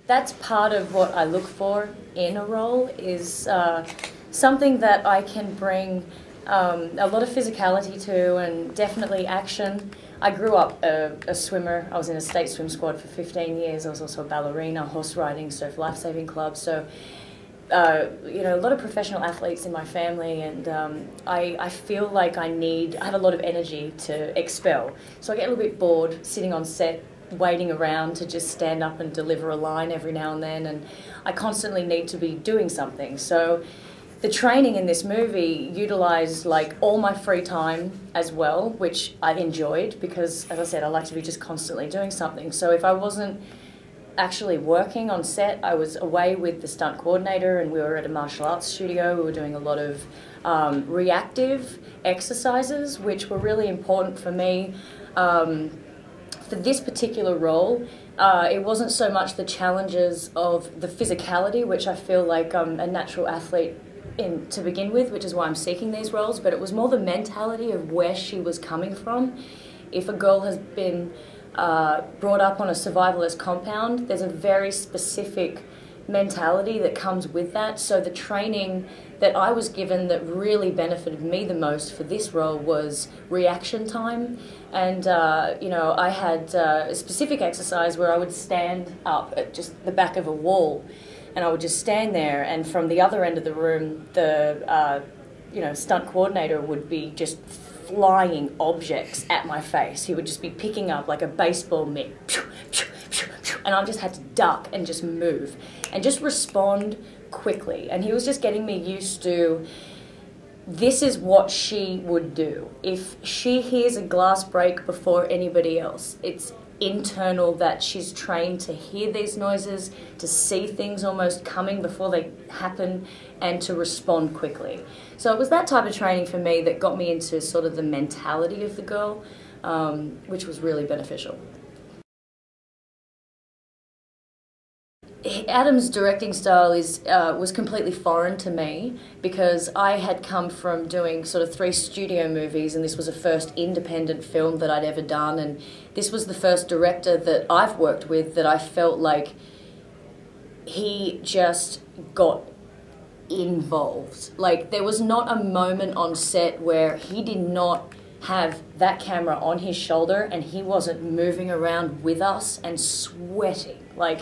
That's part of what I look for in a role, is something that I can bring a lot of physicality to, and definitely action. I grew up a swimmer. I was in a state swim squad for 15 years. I was also a ballerina, horse riding, surf lifesaving club. So, you know, a lot of professional athletes in my family, and I feel like I have a lot of energy to expel. So I get a little bit bored sitting on set, waiting around to just stand up and deliver a line every now and then, and I constantly need to be doing something. So the training in this movie utilised like all my free time as well, which I enjoyed because, as I said, I like to be just constantly doing something. So if I wasn't actually working on set, I was away with the stunt coordinator, and we were at a martial arts studio. We were doing a lot of reactive exercises, which were really important for me. For this particular role, it wasn't so much the challenges of the physicality, which I feel like I'm a natural athlete to begin with, which is why I'm seeking these roles, but it was more the mentality of where she was coming from. If a girl has been brought up on a survivalist compound, there's a very specific mentality that comes with that. So the training that I was given that really benefited me the most for this role was reaction time. And you know, I had a specific exercise where I would stand up at just the back of a wall, and I would just stand there, and from the other end of the room, the you know, stunt coordinator would be just flying objects at my face. He would just be picking up like a baseball mitt, and I just had to duck and just move and just respond quickly. And he was just getting me used to, this is what she would do. If she hears a glass break before anybody else, it's internal that she's trained to hear these noises, to see things almost coming before they happen, and to respond quickly. So it was that type of training for me that got me into sort of the mentality of the girl, which was really beneficial. Adam's directing style was completely foreign to me, because I had come from doing sort of 3 studio movies, and this was the first independent film that I'd ever done, and this was the first director that I've worked with that I felt like he just got involved. Like, there was not a moment on set where he did not have that camera on his shoulder and he wasn't moving around with us and sweating. Like,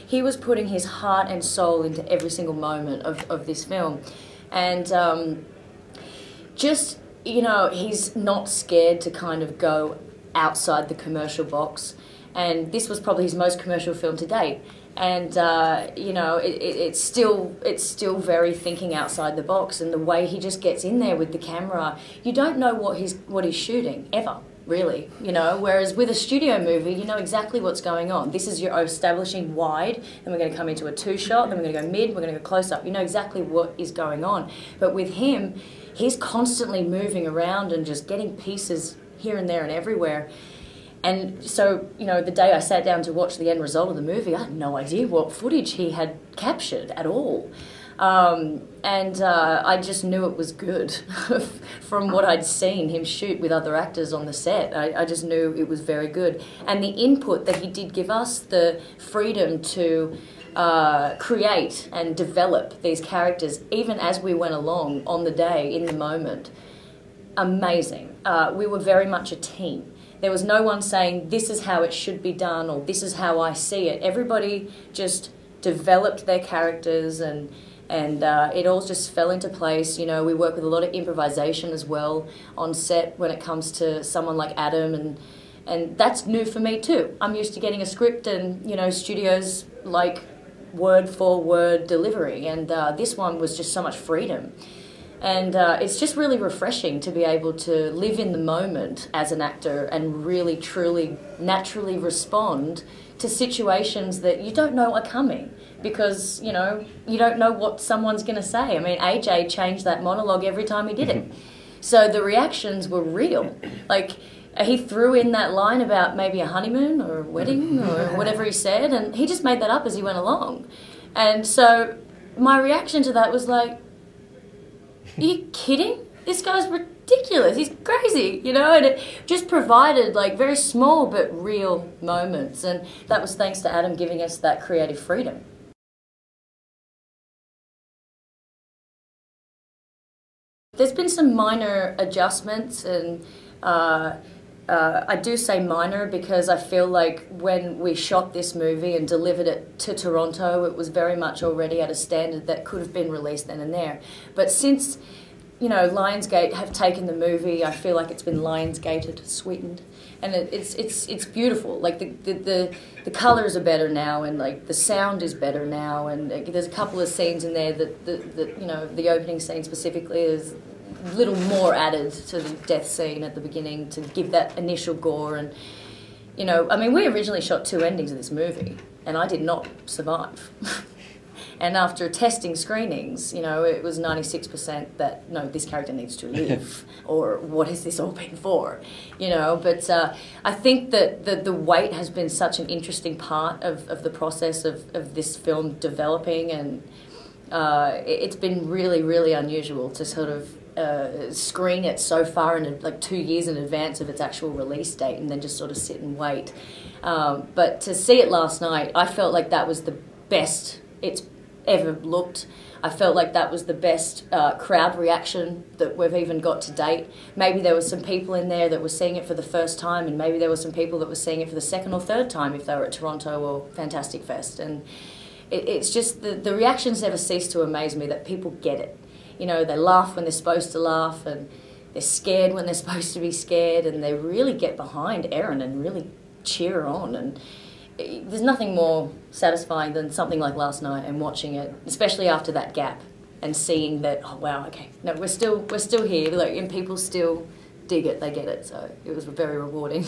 he was putting his heart and soul into every single moment of this film. And just, you know, he's not scared to kind of go outside the commercial box. And this was probably his most commercial film to date. And, you know, it's still very thinking outside the box. And the way he just gets in there with the camera, you don't know what he's shooting, ever. Really, you know, whereas with a studio movie, you know exactly what's going on. This is your establishing wide, then we're going to come into a 2-shot, then we're going to go mid, we're going to go close up. You know exactly what is going on. But with him, he's constantly moving around and just getting pieces here and there and everywhere. And so, you know, the day I sat down to watch the end result of the movie, I had no idea what footage he had captured at all. I just knew it was good from what I'd seen him shoot with other actors on the set. I just knew it was very good. And the input that he did give us, the freedom to create and develop these characters, even as we went along on the day, in the moment, amazing. We were very much a team. There was no one saying, this is how it should be done, or this is how I see it. Everybody just developed their characters, and it all just fell into place. You know, we work with a lot of improvisation as well on set when it comes to someone like Adam, and that's new for me too. I'm used to getting a script, and, you know, studios like word for word delivery, and this one was just so much freedom. And it's just really refreshing to be able to live in the moment as an actor and really, truly, naturally respond to situations that you don't know are coming, because, you know, you don't know what someone's going to say. I mean, AJ changed that monologue every time he did it. So the reactions were real. Like, he threw in that line about maybe a honeymoon or a wedding or whatever he said, and he just made that up as he went along. And so my reaction to that was like, are you kidding? this guy's ridiculous, he's crazy, you know, and it just provided like very small but real moments, and that was thanks to Adam giving us that creative freedom. There's been some minor adjustments, and I do say minor because I feel like when we shot this movie and delivered it to Toronto, it was very much already at a standard that could have been released then and there. But since, you know, Lionsgate have taken the movie, I feel like it's been Lionsgated, sweetened, and it's beautiful. Like the colours are better now, and like the sound is better now, and there's a couple of scenes in there that you know, the opening scene specifically is a little more added to the death scene at the beginning to give that initial gore. And you know, I mean, we originally shot 2 endings of this movie, and I did not survive. And after testing screenings, you know, it was 96% that, no, this character needs to live, or what has this all been for, you know? But I think that the wait has been such an interesting part of the process of this film developing, and it's been really, really unusual to sort of screen it so far in like 2 years in advance of its actual release date, and then just sort of sit and wait. But to see it last night, I felt like that was the best it's ever looked. I felt like that was the best crowd reaction that we've even got to date. Maybe there were some people in there that were seeing it for the first time, and maybe there were some people that were seeing it for the second or third time if they were at Toronto or Fantastic Fest. And it's just the reactions never cease to amaze me, that people get it. You know, they laugh when they're supposed to laugh, and they're scared when they're supposed to be scared, and they really get behind Erin and really cheer her on. And there's nothing more satisfying than something like last night and watching it, especially after that gap, and seeing that, oh wow, okay, no, we're still here, like, and people still dig it, they get it. So it was very rewarding.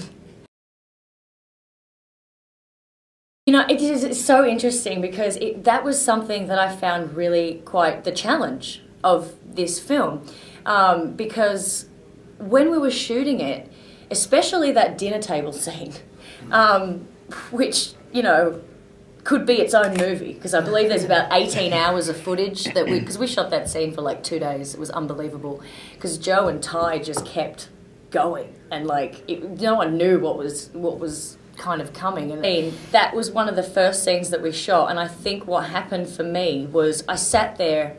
You know, it's so interesting because that was something that I found really quite the challenge of this film, because when we were shooting it, especially that dinner table scene, which, you know, could be its own movie, because I believe there's about 18 hours of footage that because we shot that scene for like 2 days. It was unbelievable because Joe and Ty just kept going, and like no one knew what was kind of coming. And that was one of the first scenes that we shot, and I think what happened for me was I sat there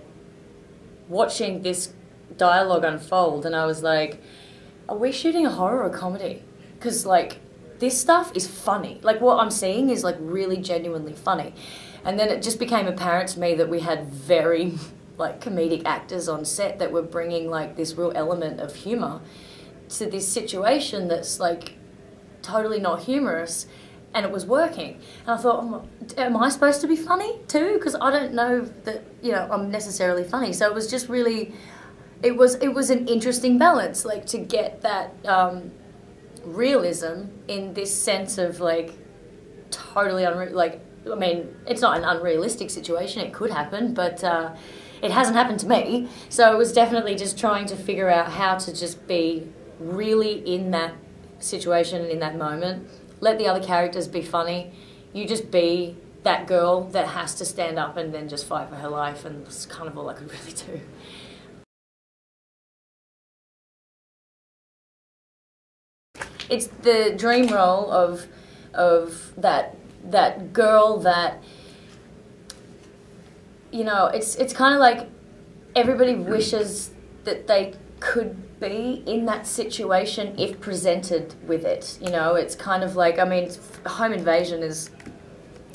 watching this dialogue unfold, and I was like, are we shooting a horror or comedy? Because like, this stuff is funny. Like, what I'm seeing is like really genuinely funny. And then it just became apparent to me that we had very like comedic actors on set that were bringing like this real element of humor to this situation that's like totally not humorous, and it was working. And I thought, oh, am I supposed to be funny too? Because I don't know that, you know, I'm necessarily funny. So it was just really, it was an interesting balance, like to get that realism in this sense of like totally like, I mean, it's not an unrealistic situation, it could happen, but it hasn't happened to me. So it was definitely just trying to figure out how to just be really in that situation and in that moment. Let the other characters be funny. You just be that girl that has to stand up and then just fight for her life, and that's kind of all I could really do. It's the dream role of that girl that, you know, it's kind of like everybody wishes that they could be in that situation if presented with it. You know, it's kind of like, I mean, home invasion is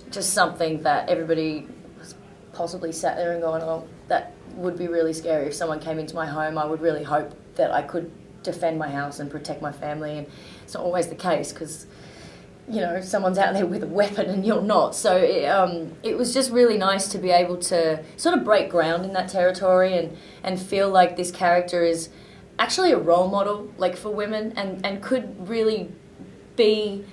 just something that everybody has possibly sat there and gone, oh, that would be really scary if someone came into my home. I would really hope that I could defend my house and protect my family, and it's not always the case because, you know, someone's out there with a weapon and you're not. So it was just really nice to be able to sort of break ground in that territory and feel like this character is actually a role model, like, for women, and could really be,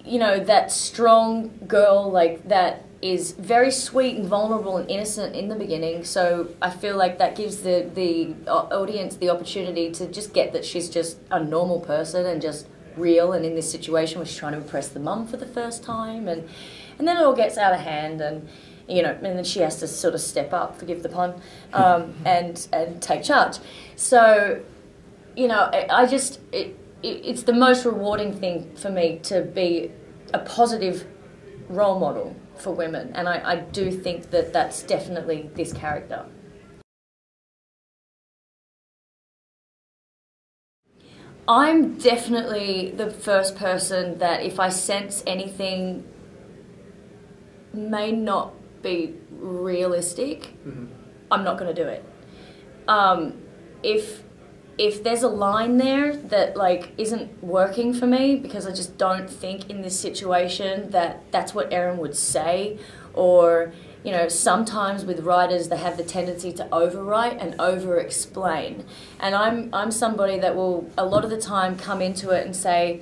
you know, that strong girl, like, that is very sweet and vulnerable and innocent in the beginning. So I feel like that gives the audience the opportunity to just get that she's just a normal person and just real, and in this situation where she's trying to impress the mum for the first time, and then it all gets out of hand, and you know, and then she has to sort of step up, forgive the pun, and take charge. So, you know, it's the most rewarding thing for me to be a positive role model for women, and I do think that that's definitely this character. I'm definitely the first person that if I sense anything may not be realistic, I'm not going to do it. If there's a line there that like isn't working for me because I just don't think in this situation that that's what Erin would say, or you know, sometimes with writers they have the tendency to overwrite and over-explain, and I'm somebody that will a lot of the time come into it and say,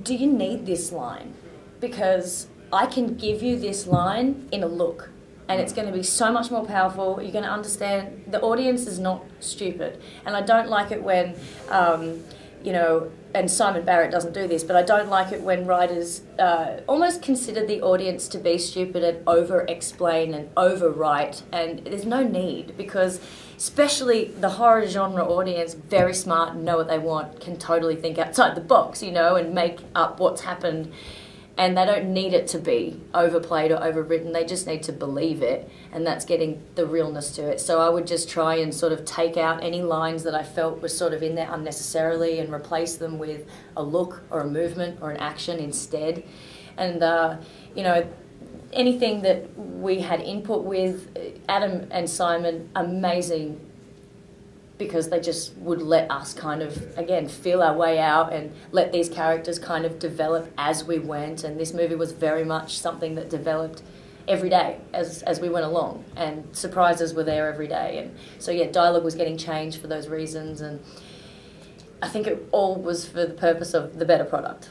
do you need this line? Because I can give you this line in a look, and it's going to be so much more powerful. You're going to understand the audience is not stupid. And I don't like it when, you know, and Simon Barrett doesn't do this, but I don't like it when writers almost consider the audience to be stupid and over-explain and overwrite. And there's no need, because especially the horror genre audience, very smart, know what they want, can totally think outside the box, you know, and make up what's happened. And they don't need it to be overplayed or overwritten. They just need to believe it, and that's getting the realness to it. So I would just try and sort of take out any lines that I felt were sort of in there unnecessarily and replace them with a look or a movement or an action instead. And, you know, anything that we had input with, Adam and Simon, amazing, because they just would let us kind of, again, feel our way out and let these characters kind of develop as we went. And this movie was very much something that developed every day as we went along, and surprises were there every day. And so, yeah, dialogue was getting changed for those reasons, and I think it all was for the purpose of the better product.